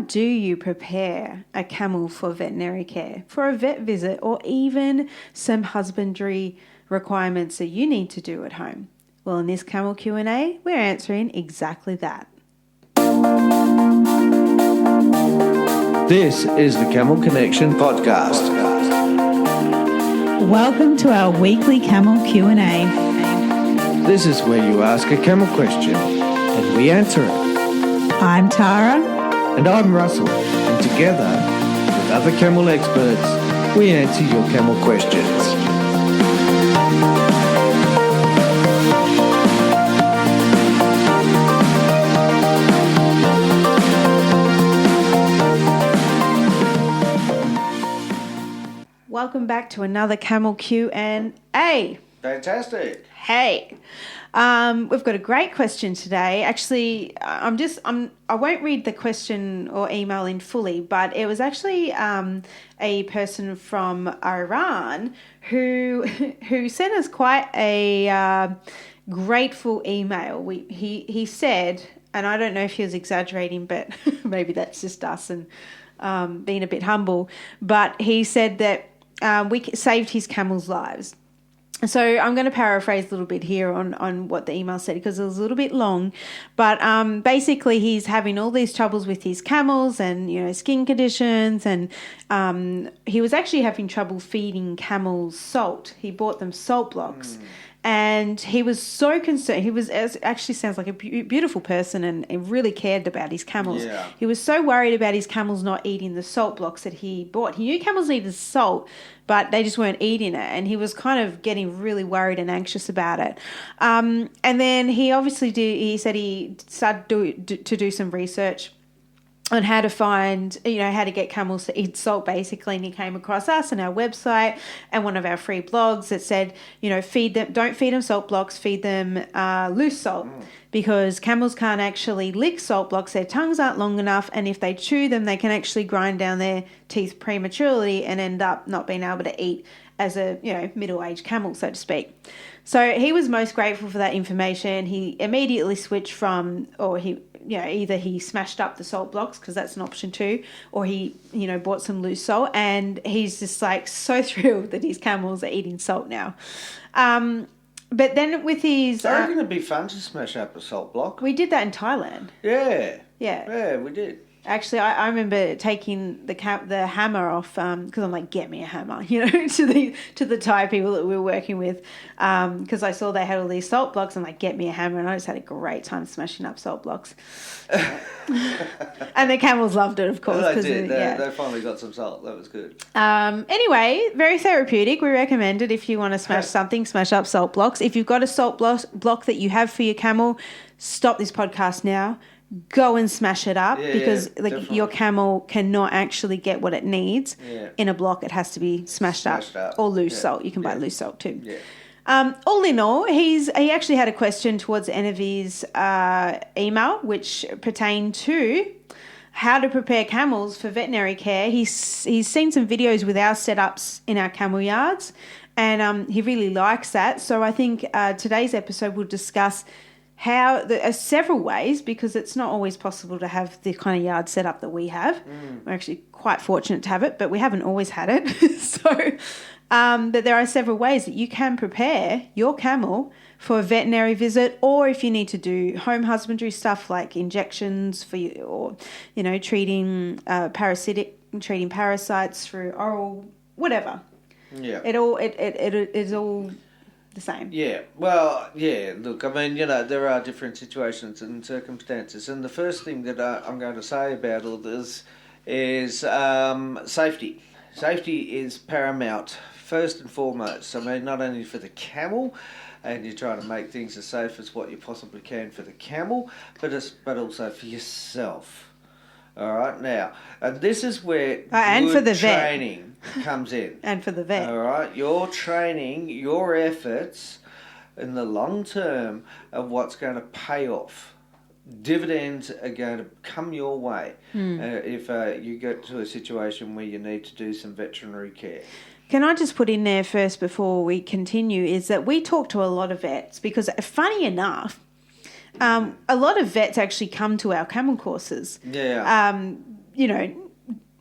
do you prepare a camel for veterinary care, for a vet visit, or even some husbandry requirements that you need to do at home? Well, in this Camel Q&A, we're answering exactly that. This is the Camel Connection podcast. Welcome to our weekly Camel Q&A. This is where you ask a camel question and we answer it. I'm Tara. And I'm Russell. And together, with other camel experts, we answer your camel questions. Welcome back to another Camel Q&A. Fantastic. Hey, we've got a great question today. Actually, I won't read the question or email in fully, but it was actually a person from Iran who sent us quite a grateful email. He said, and I don't know if he was exaggerating, but maybe that's just us and being a bit humble, but he said that we saved his camels' lives. So I'm going to paraphrase a little bit here on what the email said because it was a little bit long. But basically he's having all these troubles with his camels and, skin conditions. And he was actually having trouble feeding camels salt. He bought them salt blocks. And he was so concerned. He was actually sounds like a beautiful person and really cared about his camels. Yeah. He was so worried about his camels not eating the salt blocks that he bought. He knew camels needed salt, but they just weren't eating it. And he was kind of getting really worried and anxious about it. And then he obviously he said he started to do some research on how to find, how to get camels to eat salt, basically. And he came across us and our website and one of our free blogs that said, don't feed them salt blocks, feed them loose salt. Because camels can't actually lick salt blocks. Their tongues aren't long enough. And if they chew them, they can actually grind down their teeth prematurely and end up not being able to eat as a, middle-aged camel, so to speak. So he was most grateful for that information. He immediately switched from, either he smashed up the salt blocks because that's an option too, or he, bought some loose salt, and he's just like so thrilled that his camels are eating salt now. But then with his... I reckon it'd be fun to smash up a salt block. We did that in Thailand. Yeah. Yeah. Yeah, we did. Actually, I remember taking the hammer off because I'm like, get me a hammer, to the Thai people that we were working with because I saw they had all these salt blocks. I'm like, get me a hammer, and I just had a great time smashing up salt blocks. And the camels loved it, of course. Well, they did. They finally got some salt. That was good. Anyway, very therapeutic. We recommend it if you want to smash something, smash up salt blocks. If you've got a salt block that you have for your camel, stop this podcast now. Go and smash it up because your camel cannot actually get what it needs in a block. It has to be smashed up or loose salt. You can buy loose salt too. Yeah. All in all, he actually had a question towards the end of his email, which pertained to how to prepare camels for veterinary care. He's seen some videos with our setups in our camel yards, and he really likes that. So I think today's episode will discuss how there are several ways, because it's not always possible to have the kind of yard set up that we have. We're actually quite fortunate to have it, but we haven't always had it. But there are several ways that you can prepare your camel for a veterinary visit, or if you need to do home husbandry stuff like injections for you, or treating treating parasites through oral, whatever. Yeah, it is all the same. Yeah, well, yeah, look, I mean, there are different situations and circumstances, and the first thing that I'm going to say about all this is safety. Safety is paramount, first and foremost. I mean, not only for the camel, and you're trying to make things as safe as what you possibly can for the camel, but also for yourself. All right, now, and this is where and for the training comes in. And for the vet. All right, your training, your efforts in the long term of what's going to pay off. Dividends are going to come your way if you get to a situation where you need to do some veterinary care. Can I just put in there first before we continue is that we talk to a lot of vets because, funny enough, a lot of vets actually come to our camel courses. Yeah.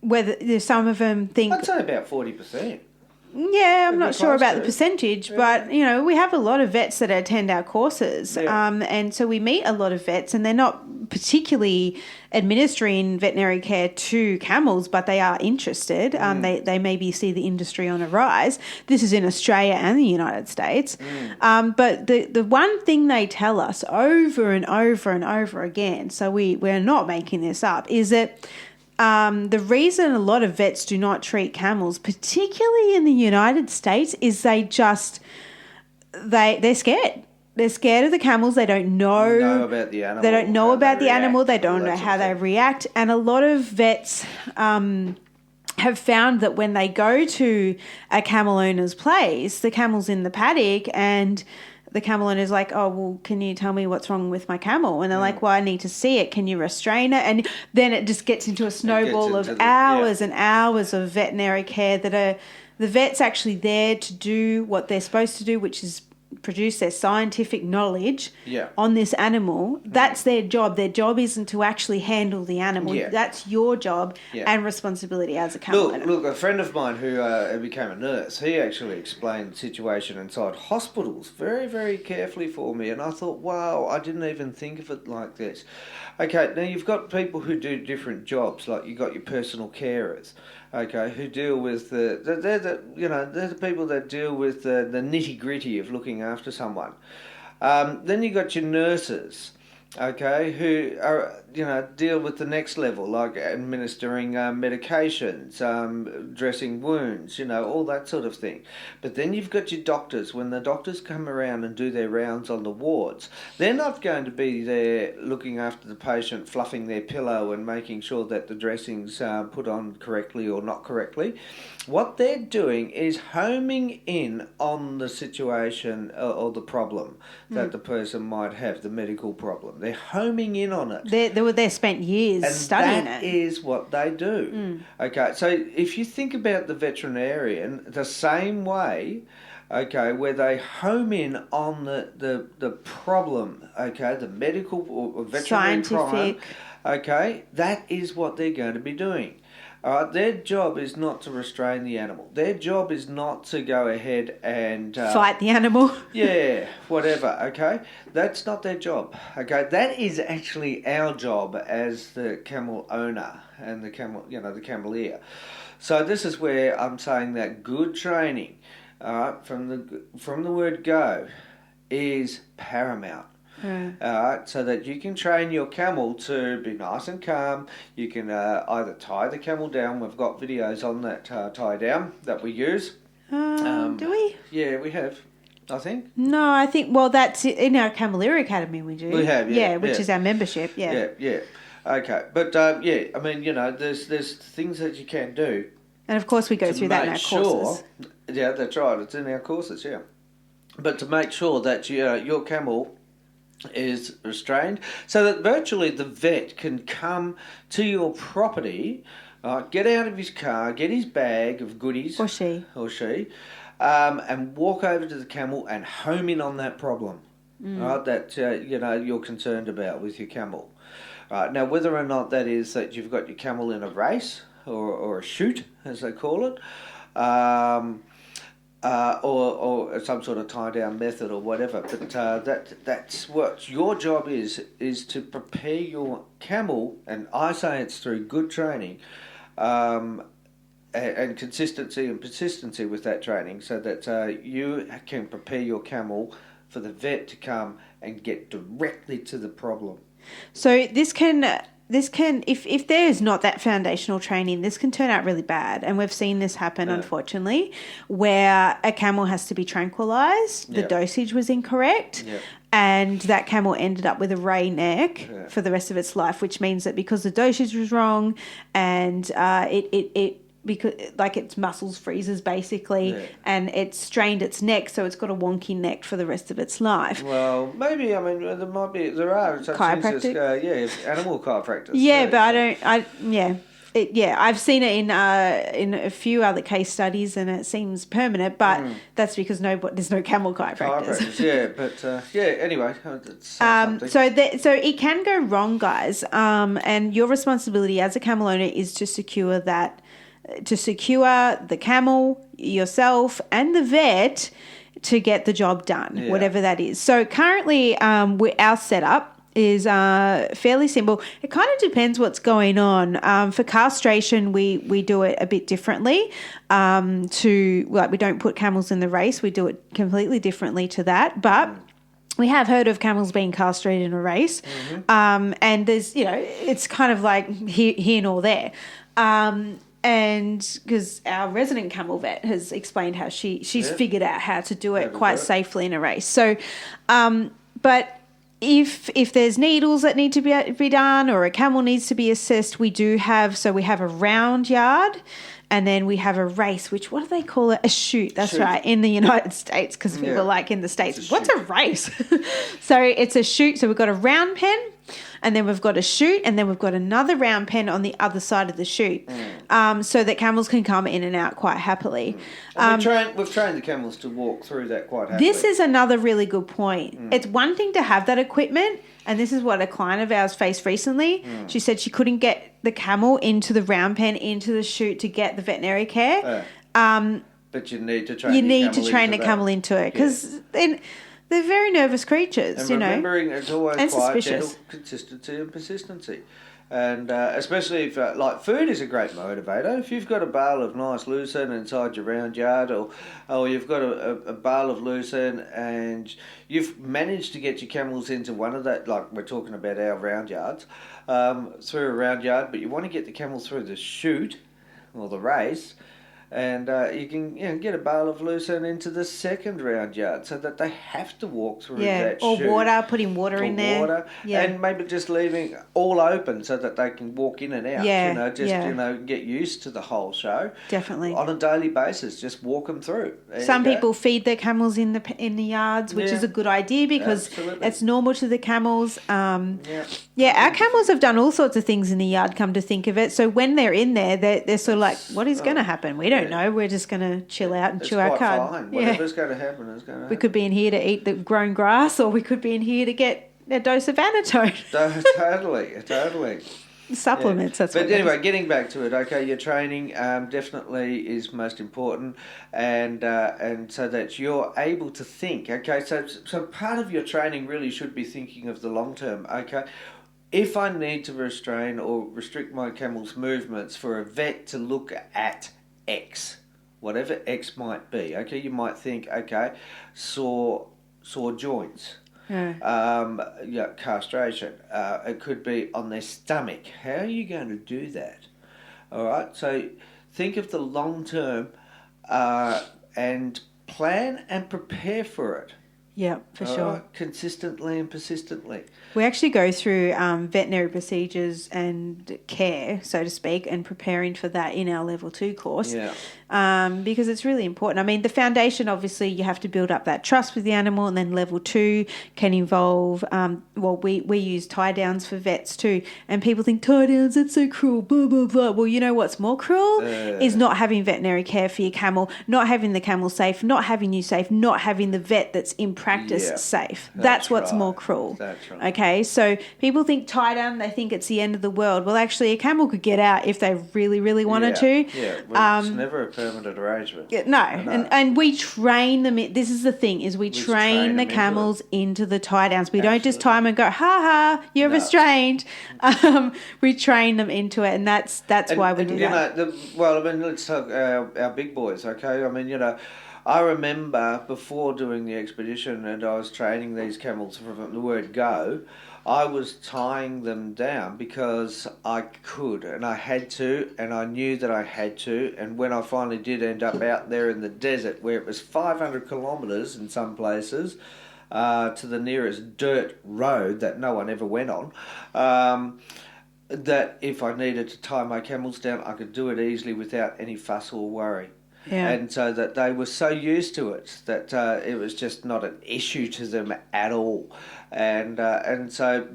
whether some of them think. I'd say about 40%. Yeah, I'm not Pretty sure close about to the it. percentage, but, we have a lot of vets that attend our courses. Yeah. And so we meet a lot of vets, and they're not particularly administering veterinary care to camels, but they are interested. They maybe see the industry on a rise. This is in Australia and the United States. But the one thing they tell us over and over and over again, so we're not making this up, is that the reason a lot of vets do not treat camels, particularly in the United States, is they're scared. They're scared of the camels. They don't know About the animal. They don't know how about they the animal. react, They all don't that know sort how of they thing. react. And a lot of vets have found that when they go to a camel owner's place, the camel's in the paddock, and the camel owner's like, oh, well, can you tell me what's wrong with my camel? And they're like, well, I need to see it. Can you restrain it? And then it just gets into a snowball of hours and hours of veterinary care that are the vet's actually there to do what they're supposed to do, which is produce their scientific knowledge on this animal. That's their job. Their job isn't to actually handle the animal. That's your job and responsibility as a camel owner. Look, a friend of mine who became a nurse, he actually explained the situation inside hospitals very, very carefully for me, and I thought, wow, I didn't even think of it like this. Okay, now you've got people who do different jobs, like you've got your personal carers, okay, who deal with they're the people that deal with the nitty-gritty of looking after someone. Then you've got your nurses, okay, who are, deal with the next level, like administering medications, dressing wounds, all that sort of thing. But then you've got your doctors. When the doctors come around and do their rounds on the wards, they're not going to be there looking after the patient, fluffing their pillow and making sure that the dressing's put on correctly or not correctly. What they're doing is homing in on the situation or the problem that the person might have, the medical problem. They're homing in on it. They spent years studying it. That is what they do. Okay, so if you think about the veterinarian, the same way, okay, where they home in on the problem, okay, the medical or veterinary scientific crime, okay, that is what they're going to be doing. All right, their job is not to restrain the animal. Their job is not to go ahead and fight the animal. Yeah, whatever, okay? That's not their job, okay? That is actually our job as the camel owner and the camel, the cameleer. So this is where I'm saying that good training, all right, from the word go, is paramount. Alright, so that you can train your camel to be nice and calm. You can either tie the camel down. We've got videos on that tie down that we use. Do we? Yeah, we have, I think. No, I think, that's in our Cameleer Academy we do. We have, which is our membership, Yeah. Okay, but I mean, there's things that you can do. And of course we go through that in our courses. Yeah, that's right. It's in our courses, yeah. But to make sure that your camel is restrained, so that virtually the vet can come to your property, get out of his car, get his bag of goodies, or she, and walk over to the camel and home in on that problem, right? That you're concerned about with your camel. Right, now, whether or not that is that you've got your camel in a race or a shoot, as they call it, or some sort of tie-down method or whatever. But that's what your job is to prepare your camel, and I say it's through good training and consistency and persistency with that training, so that you can prepare your camel for the vet to come and get directly to the problem. So this can, if there is not that foundational training, this can turn out really bad. And we've seen this happen, unfortunately, where a camel has to be tranquilized, the dosage was incorrect, and that camel ended up with a ray neck for the rest of its life, which means that because the dosage was wrong and because its muscles freezes basically, and it strained its neck, so it's got a wonky neck for the rest of its life. Well, maybe, there are such chiropractic, things as, animal chiropractors. Yeah, too, but I've seen it in a few other case studies, and it seems permanent. But that's because there's no camel chiropractors. Anyway, it's something. So it can go wrong, guys. And your responsibility as a camel owner is to secure the camel, yourself, and the vet to get the job done, whatever that is. So currently, our setup is fairly simple. It kind of depends what's going on. For castration, we do it a bit differently. We don't put camels in the race. We do it completely differently to that. But we have heard of camels being castrated in a race. And there's, it's kind of like here nor there. And because our resident camel vet has explained how she's figured out how to do it quite safely in a race. So, but if there's needles that need to be done or a camel needs to be assessed, we have a round yard, and then we have a race, what do they call it? A shoot. That's right, in the United States, because people are like in the States, what's a race? So it's a shoot. So we've got a round pen, and then we've got a chute, and then we've got another round pen on the other side of the chute, so that camels can come in and out quite happily. We've trained the camels to walk through that quite happily. This is another really good point. It's one thing to have that equipment, and this is what a client of ours faced recently. She said she couldn't get the camel into the round pen, into the chute to get the veterinary care. But you need to train the camel into it, because they're very nervous creatures, and remembering it's always and quite suspicious. gentle consistency and persistency. And especially if, food is a great motivator. If you've got a bale of nice lucerne inside your round yard, or you've got a bale of lucerne and you've managed to get your camels into one of that, like we're talking about our round yards, through a round yard, but you want to get the camels through the chute or the race, and you can get a bale of lucerne into the second round yard, so that they have to walk through that chute. Or putting water in there. And maybe just leaving all open so that they can walk in and out. Get used to the whole show. Definitely. On a daily basis, just walk them through. Some people feed their camels in the yards, which is a good idea, because it's normal to the camels. Our camels have done all sorts of things in the yard, come to think of it. So when they're in there, they're sort of like, what is going to happen? We don't know. We're just going to chill out and chew our cud. Fine. Whatever's going to happen is going to happen. We could be in here to eat the grown grass, or we could be in here to get a dose of anatone. Totally. Supplements. That's but anyway, getting back to it. Okay, your training definitely is most important, and so that you're able to think. Okay, so part of your training really should be thinking of the long term. Okay. If I need to restrain or restrict my camel's movements for a vet to look at X, whatever X might be, okay, you might think, okay, sore joints, castration. It could be on their stomach. How are you going to do that? All right, so think of the long term and plan and prepare for it. Yeah, for sure. Right, consistently and persistently. We actually go through veterinary procedures and care, so to speak, and preparing for that in our level 2 course. Yeah. Because it's really important. I mean, the foundation, obviously, you have to build up that trust with the animal, and then level 2 can involve, we use tie downs for vets too, and people think tie downs, that's so cruel, blah, blah, blah. Well, you know what's more cruel is not having veterinary care for your camel, not having the camel safe, not having you safe, not having the vet that's in practice safe. That's what's more cruel. That's right. Okay, so people think tie down, they think it's the end of the world. Well, actually, a camel could get out if they really, really wanted to. Yeah, well, it's never a permanent arrangement. No. And we train them. This is the thing, is we train the camels into the tie downs. We don't just tie them and go, ha ha, you're restrained. We train them into it, and that's why we do that. Let's talk our big boys, okay? I mean, I remember before doing the expedition and I was training these camels from the word go, I was tying them down because I could and I had to, and I knew that I had to. And when I finally did end up out there in the desert, where it was 500 kilometres in some places to the nearest dirt road that no one ever went on, that if I needed to tie my camels down, I could do it easily without any fuss or worry. Yeah. And so that they were so used to it that it was just not an issue to them at all. And so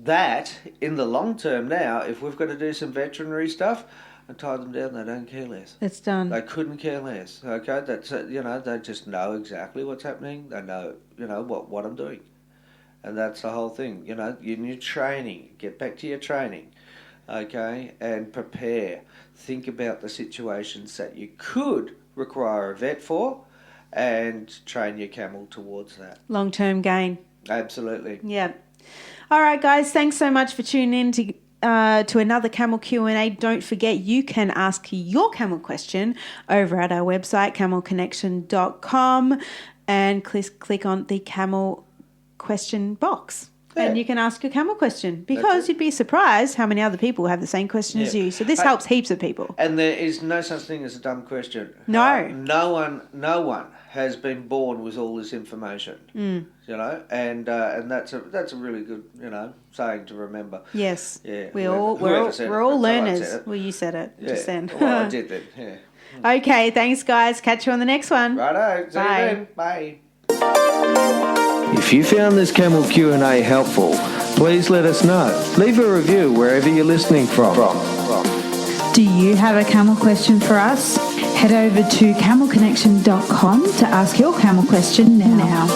that in the long term now, if we've got to do some veterinary stuff and tie them down, they don't care less. It's done. They couldn't care less. Okay, that's they just know exactly what's happening. They know what I'm doing, and that's the whole thing. In your training, get back to your training, okay, and prepare. Think about the situations that you could require a vet for, and train your camel towards that. Long-term gain. Absolutely. Yeah. All right, guys. Thanks so much for tuning in to another Camel Q&A. Don't forget, you can ask your camel question over at our website, CamelConnection.com, and click on the camel question box. Yeah. And you can ask your camel question, because you'd be surprised how many other people have the same question as you. So this helps heaps of people. And there is no such thing as a dumb question. No. No one has been born with all this information. And that's a really good saying to remember. Yes. Yeah. We're all learners. Well, you said it just then. Well, I did then. Yeah. Okay. Thanks, guys. Catch you on the next one. Righto. See you Bye. then. Bye. If you found this Camel Q&A helpful, please let us know. Leave a review wherever you're listening from. Do you have a camel question for us? Head over to CamelConnection.com to ask your camel question now.